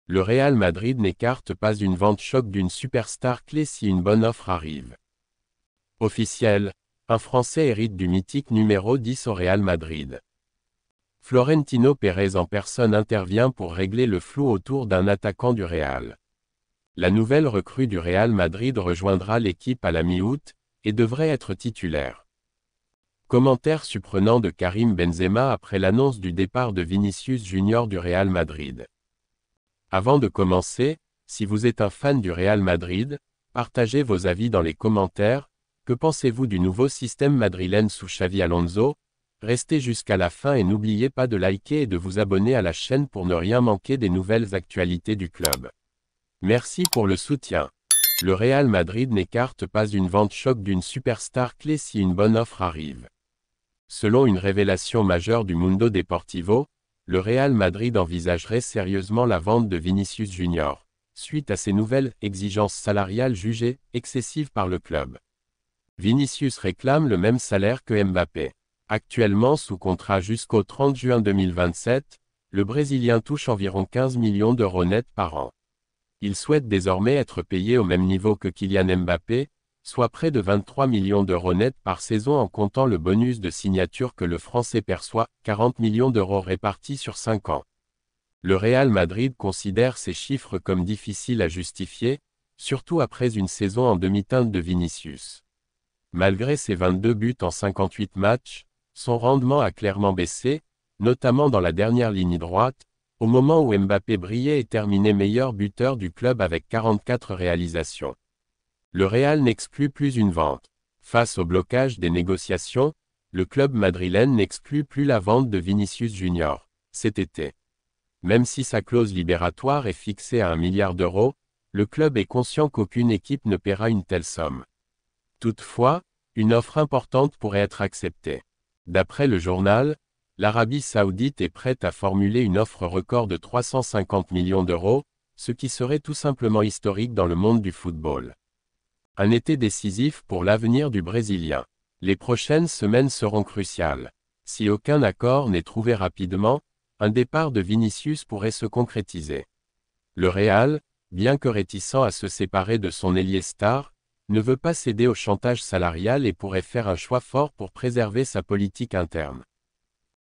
Le Real Madrid n'écarte pas une vente choc d'une superstar clé si une bonne offre arrive. Officiel, un Français hérite du mythique numéro 10 au Real Madrid. Florentino Pérez en personne intervient pour régler le flou autour d'un attaquant du Real. La nouvelle recrue du Real Madrid rejoindra l'équipe à la mi-août, et devrait être titulaire. Commentaire surprenant de Karim Benzema après l'annonce du départ de Vinicius Junior du Real Madrid. Avant de commencer, si vous êtes un fan du Real Madrid, partagez vos avis dans les commentaires. Que pensez-vous du nouveau système madrilène sous Xavi Alonso? Restez jusqu'à la fin et n'oubliez pas de liker et de vous abonner à la chaîne pour ne rien manquer des nouvelles actualités du club. Merci pour le soutien. Le Real Madrid n'écarte pas une vente choc d'une superstar clé si une bonne offre arrive. Selon une révélation majeure du Mundo Deportivo, le Real Madrid envisagerait sérieusement la vente de Vinicius Junior, suite à ses nouvelles exigences salariales jugées excessives par le club. Vinicius réclame le même salaire que Mbappé. Actuellement sous contrat jusqu'au 30 juin 2027, le Brésilien touche environ 15 millions d'euros nets par an. Il souhaite désormais être payé au même niveau que Kylian Mbappé, soit près de 23 millions d'euros nets par saison en comptant le bonus de signature que le Français perçoit, 40 millions d'euros répartis sur 5 ans. Le Real Madrid considère ces chiffres comme difficiles à justifier, surtout après une saison en demi-teinte de Vinicius. Malgré ses 22 buts en 58 matchs, son rendement a clairement baissé, notamment dans la dernière ligne droite, au moment où Mbappé brillait et terminait meilleur buteur du club avec 44 réalisations. Le Real n'exclut plus une vente. Face au blocage des négociations, le club madrilène n'exclut plus la vente de Vinicius Junior, cet été. Même si sa clause libératoire est fixée à 1 milliard d'euros, le club est conscient qu'aucune équipe ne paiera une telle somme. Toutefois, une offre importante pourrait être acceptée. D'après le journal, l'Arabie Saoudite est prête à formuler une offre record de 350 millions d'euros, ce qui serait tout simplement historique dans le monde du football. Un été décisif pour l'avenir du Brésilien. Les prochaines semaines seront cruciales. Si aucun accord n'est trouvé rapidement, un départ de Vinicius pourrait se concrétiser. Le Real, bien que réticent à se séparer de son ailier star, ne veut pas céder au chantage salarial et pourrait faire un choix fort pour préserver sa politique interne.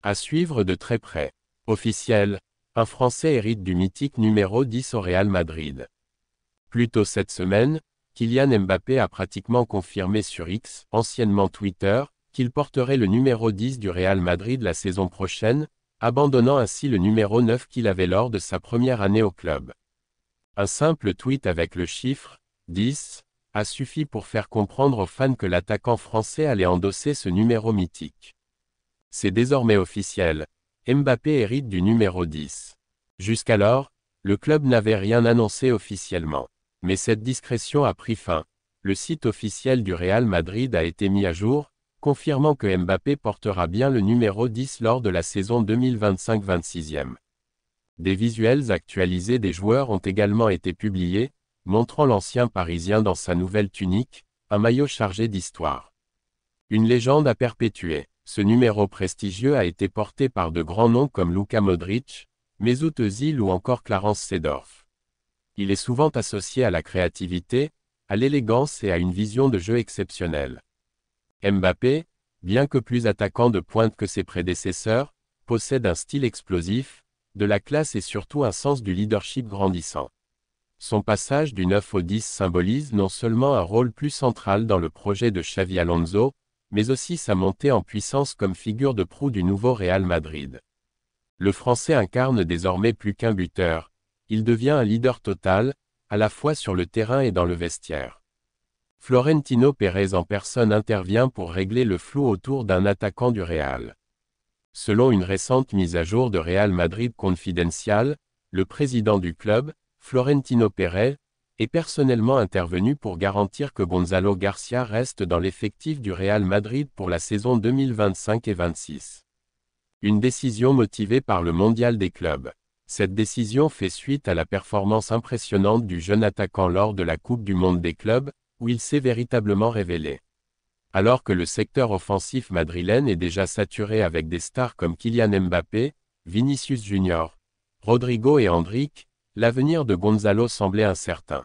À suivre de très près. Officiel, un Français hérite du mythique numéro 10 au Real Madrid. Plus tôt cette semaine, Kylian Mbappé a pratiquement confirmé sur X, anciennement Twitter, qu'il porterait le numéro 10 du Real Madrid la saison prochaine, abandonnant ainsi le numéro 9 qu'il avait lors de sa première année au club. Un simple tweet avec le chiffre 10 a suffi pour faire comprendre aux fans que l'attaquant français allait endosser ce numéro mythique. C'est désormais officiel, Mbappé hérite du numéro 10. Jusqu'alors, le club n'avait rien annoncé officiellement. Mais cette discrétion a pris fin. Le site officiel du Real Madrid a été mis à jour, confirmant que Mbappé portera bien le numéro 10 lors de la saison 2025-26e. Des visuels actualisés des joueurs ont également été publiés, montrant l'ancien Parisien dans sa nouvelle tunique, un maillot chargé d'histoire. Une légende à perpétuer. Ce numéro prestigieux a été porté par de grands noms comme Luka Modric, Mesut Özil ou encore Clarence Seedorf. Il est souvent associé à la créativité, à l'élégance et à une vision de jeu exceptionnelle. Mbappé, bien que plus attaquant de pointe que ses prédécesseurs, possède un style explosif, de la classe et surtout un sens du leadership grandissant. Son passage du 9 au 10 symbolise non seulement un rôle plus central dans le projet de Xavi Alonso, mais aussi sa montée en puissance comme figure de proue du nouveau Real Madrid. Le Français incarne désormais plus qu'un buteur. Il devient un leader total, à la fois sur le terrain et dans le vestiaire. Florentino Pérez en personne intervient pour régler le flou autour d'un attaquant du Real. Selon une récente mise à jour de Real Madrid Confidential, le président du club, Florentino Pérez, est personnellement intervenu pour garantir que Gonzalo Garcia reste dans l'effectif du Real Madrid pour la saison 2025 et 26. Une décision motivée par le mondial des clubs. Cette décision fait suite à la performance impressionnante du jeune attaquant lors de la Coupe du Monde des clubs, où il s'est véritablement révélé. Alors que le secteur offensif madrilène est déjà saturé avec des stars comme Kylian Mbappé, Vinicius Junior, Rodrigo et Endrick, l'avenir de Gonzalo semblait incertain.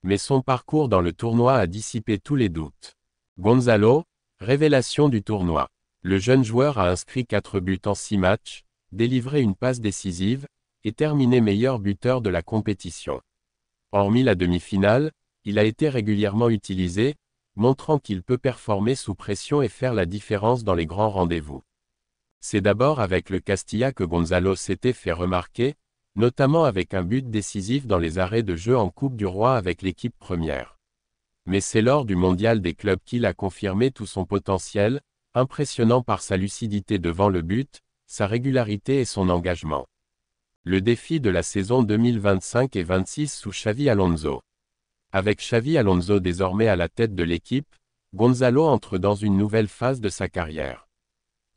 Mais son parcours dans le tournoi a dissipé tous les doutes. Gonzalo, révélation du tournoi. Le jeune joueur a inscrit 4 buts en 6 matchs, délivré une passe décisive, et terminé meilleur buteur de la compétition. Hormis la demi-finale, il a été régulièrement utilisé, montrant qu'il peut performer sous pression et faire la différence dans les grands rendez-vous. C'est d'abord avec le Castilla que Gonzalo s'était fait remarquer, notamment avec un but décisif dans les arrêts de jeu en Coupe du Roi avec l'équipe première. Mais c'est lors du mondial des clubs qu'il a confirmé tout son potentiel, impressionnant par sa lucidité devant le but, sa régularité et son engagement. Le défi de la saison 2025 et 26 sous Xavi Alonso. Avec Xavi Alonso désormais à la tête de l'équipe, Gonzalo entre dans une nouvelle phase de sa carrière.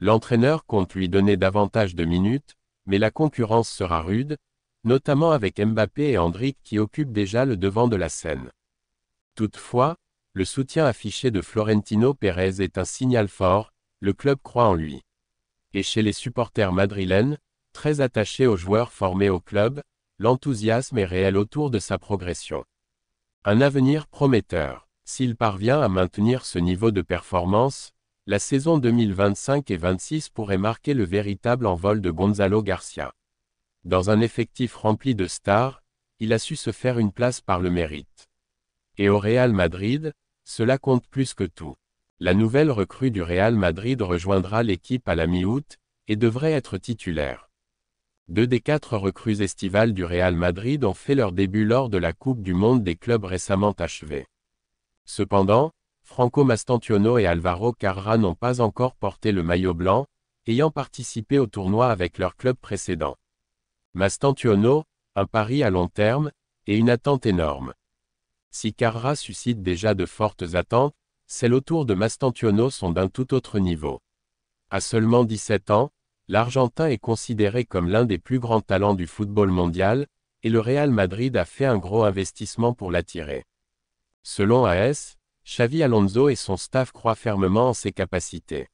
L'entraîneur compte lui donner davantage de minutes, mais la concurrence sera rude, notamment avec Mbappé et Endrick qui occupent déjà le devant de la scène. Toutefois, le soutien affiché de Florentino Pérez est un signal fort, le club croit en lui. Et chez les supporters madrilènes, très attachés aux joueurs formés au club, l'enthousiasme est réel autour de sa progression. Un avenir prometteur. S'il parvient à maintenir ce niveau de performance, la saison 2025 et 26 pourrait marquer le véritable envol de Gonzalo Garcia. Dans un effectif rempli de stars, il a su se faire une place par le mérite. Et au Real Madrid, cela compte plus que tout. La nouvelle recrue du Real Madrid rejoindra l'équipe à la mi-août, et devrait être titulaire. 2 des 4 recrues estivales du Real Madrid ont fait leur début lors de la Coupe du Monde des clubs récemment achevée. Cependant, Franco Mastantuono et Alvaro Carrera n'ont pas encore porté le maillot blanc, ayant participé au tournoi avec leur club précédent. Mastantuono, un pari à long terme, et une attente énorme. Si Carrera suscite déjà de fortes attentes, celles autour de Mastantuono sont d'un tout autre niveau. À seulement 17 ans, l'Argentin est considéré comme l'un des plus grands talents du football mondial, et le Real Madrid a fait un gros investissement pour l'attirer. Selon AS, Xavi Alonso et son staff croient fermement en ses capacités.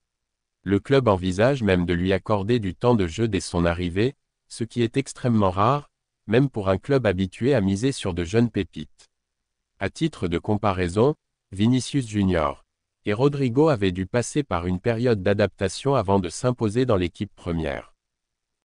Le club envisage même de lui accorder du temps de jeu dès son arrivée, ce qui est extrêmement rare, même pour un club habitué à miser sur de jeunes pépites. À titre de comparaison, Vinicius Junior et Rodrigo avaient dû passer par une période d'adaptation avant de s'imposer dans l'équipe première.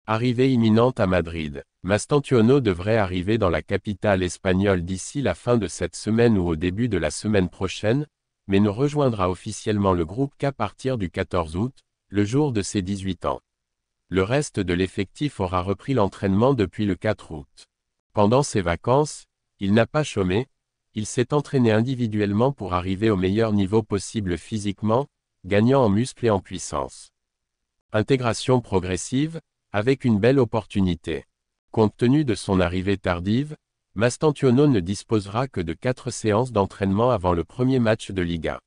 Arrivée imminente à Madrid, Mastantuono devrait arriver dans la capitale espagnole d'ici la fin de cette semaine ou au début de la semaine prochaine, mais ne rejoindra officiellement le groupe qu'à partir du 14 août, le jour de ses 18 ans. Le reste de l'effectif aura repris l'entraînement depuis le 4 août. Pendant ses vacances, il n'a pas chômé, il s'est entraîné individuellement pour arriver au meilleur niveau possible physiquement, gagnant en muscles et en puissance. Intégration progressive, avec une belle opportunité. Compte tenu de son arrivée tardive, Mastantuono ne disposera que de 4 séances d'entraînement avant le premier match de Liga.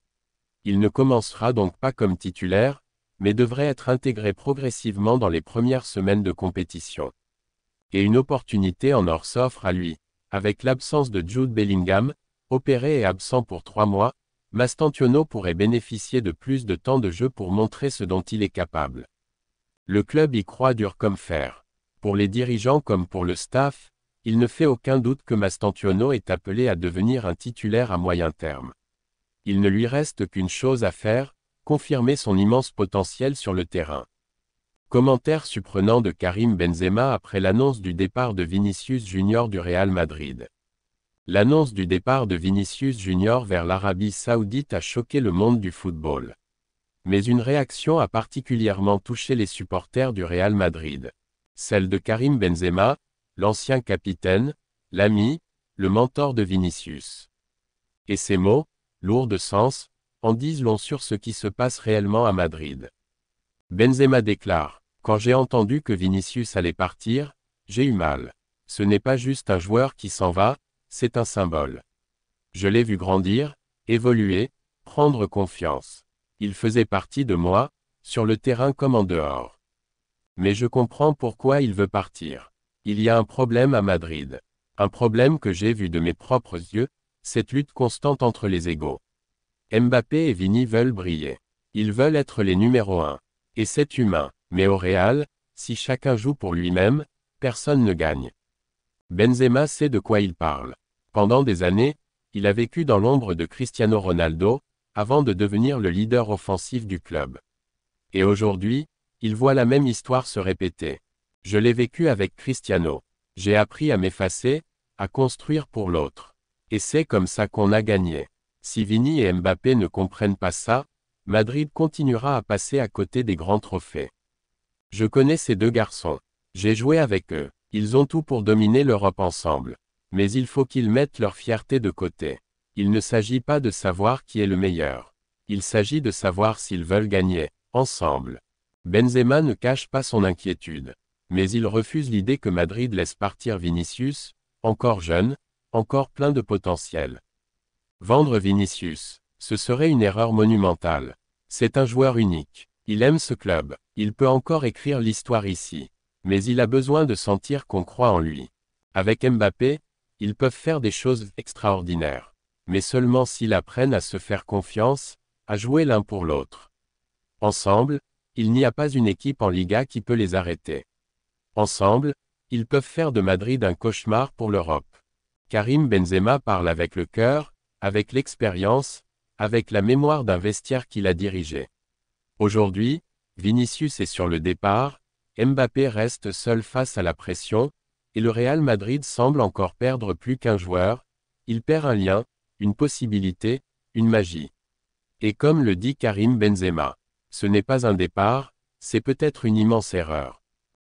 Il ne commencera donc pas comme titulaire, mais devrait être intégré progressivement dans les premières semaines de compétition. Et une opportunité en or s'offre à lui. Avec l'absence de Jude Bellingham, opéré et absent pour 3 mois, Mastantuono pourrait bénéficier de plus de temps de jeu pour montrer ce dont il est capable. Le club y croit dur comme fer. Pour les dirigeants comme pour le staff, il ne fait aucun doute que Mastantuono est appelé à devenir un titulaire à moyen terme. Il ne lui reste qu'une chose à faire, confirmer son immense potentiel sur le terrain. Commentaire surprenant de Karim Benzema après l'annonce du départ de Vinicius Junior du Real Madrid. L'annonce du départ de Vinicius Junior vers l'Arabie Saoudite a choqué le monde du football. Mais une réaction a particulièrement touché les supporters du Real Madrid. Celle de Karim Benzema, l'ancien capitaine, l'ami, le mentor de Vinicius. Et ces mots, lourds de sens, en disent long sur ce qui se passe réellement à Madrid. Benzema déclare: « Quand j'ai entendu que Vinicius allait partir, j'ai eu mal. Ce n'est pas juste un joueur qui s'en va, c'est un symbole. Je l'ai vu grandir, évoluer, prendre confiance. Il faisait partie de moi, sur le terrain comme en dehors. Mais je comprends pourquoi il veut partir. Il y a un problème à Madrid. Un problème que j'ai vu de mes propres yeux, cette lutte constante entre les égaux. Mbappé et Vini veulent briller. Ils veulent être les numéros 1. Et c'est humain. Mais au Real, si chacun joue pour lui-même, personne ne gagne. Benzema sait de quoi il parle. Pendant des années, il a vécu dans l'ombre de Cristiano Ronaldo, avant de devenir le leader offensif du club. Et aujourd'hui, il voit la même histoire se répéter. Je l'ai vécu avec Cristiano. J'ai appris à m'effacer, à construire pour l'autre. Et c'est comme ça qu'on a gagné. Si Vini et Mbappé ne comprennent pas ça, Madrid continuera à passer à côté des grands trophées. Je connais ces deux garçons. J'ai joué avec eux. Ils ont tout pour dominer l'Europe ensemble. Mais il faut qu'ils mettent leur fierté de côté. Il ne s'agit pas de savoir qui est le meilleur. Il s'agit de savoir s'ils veulent gagner, ensemble. Benzema ne cache pas son inquiétude. Mais il refuse l'idée que Madrid laisse partir Vinicius, encore jeune, encore plein de potentiel. Vendre Vinicius, ce serait une erreur monumentale. C'est un joueur unique. Il aime ce club. Il peut encore écrire l'histoire ici. Mais il a besoin de sentir qu'on croit en lui. Avec Mbappé, ils peuvent faire des choses extraordinaires. Mais seulement s'ils apprennent à se faire confiance, à jouer l'un pour l'autre. Ensemble, il n'y a pas une équipe en Liga qui peut les arrêter. Ensemble, ils peuvent faire de Madrid un cauchemar pour l'Europe. Karim Benzema parle avec le cœur, avec l'expérience, avec la mémoire d'un vestiaire qu'il a dirigé. Aujourd'hui, Vinicius est sur le départ, Mbappé reste seul face à la pression, et le Real Madrid semble encore perdre plus qu'un joueur, il perd un lien, une possibilité, une magie. Et comme le dit Karim Benzema, ce n'est pas un départ, c'est peut-être une immense erreur.